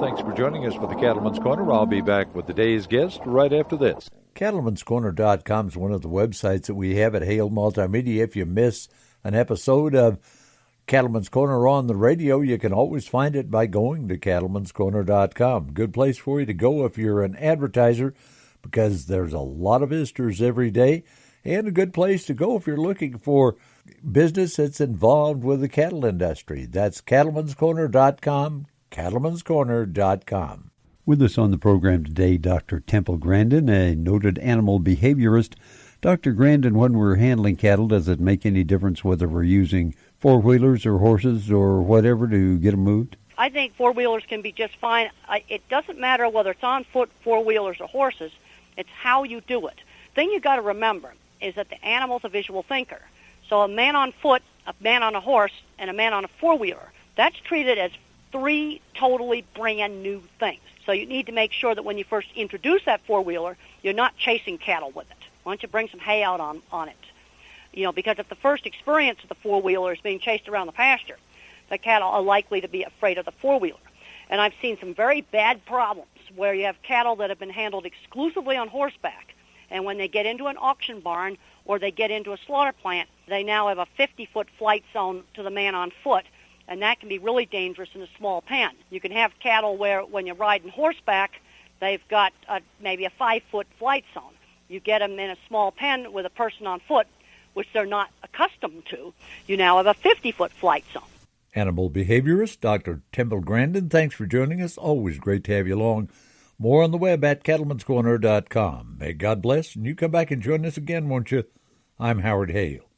Thanks for joining us for the Cattleman's Corner. I'll be back with today's guest right after this. Cattleman'sCorner.com is one of the websites that we have at Hale Multimedia. If you miss an episode of Cattleman's Corner on the radio, you can always find it by going to Cattleman'sCorner.com. Good place for you to go if you're an advertiser, because there's a lot of visitors every day, and a good place to go if you're looking for business that's involved with the cattle industry. That's Cattleman'sCorner.com, Cattleman'sCorner.com. With us on the program today, Dr. Temple Grandin, a noted animal behaviorist. Dr. Grandin, when we're handling cattle, does it make any difference whether we're using four-wheelers or horses or whatever to get them moved? I think four-wheelers can be just fine. It doesn't matter whether it's on foot, four-wheelers, or horses. It's how you do it. The thing you got to remember is that the animal's a visual thinker. So a man on foot, a man on a horse, and a man on a four-wheeler, that's treated as three totally brand new things. So you need to make sure that when you first introduce that four-wheeler, you're not chasing cattle with it. Why don't you bring some hay out on it? You know, because if the first experience of the four-wheeler is being chased around the pasture, the cattle are likely to be afraid of the four-wheeler. And I've seen some very bad problems where you have cattle that have been handled exclusively on horseback, and when they get into an auction barn or they get into a slaughter plant, they now have a 50-foot flight zone to the man on foot, and that can be really dangerous in a small pen. You can have cattle where when you're riding horseback, they've got maybe a 5-foot flight zone. You get them in a small pen with a person on foot, which they're not accustomed to. You now have a 50-foot flight zone. Animal behaviorist Dr. Temple Grandin, thanks for joining us. Always great to have you along. More on the web at Cattleman'sCorner.com. May God bless, and you come back and join us again, won't you? I'm Howard Hale.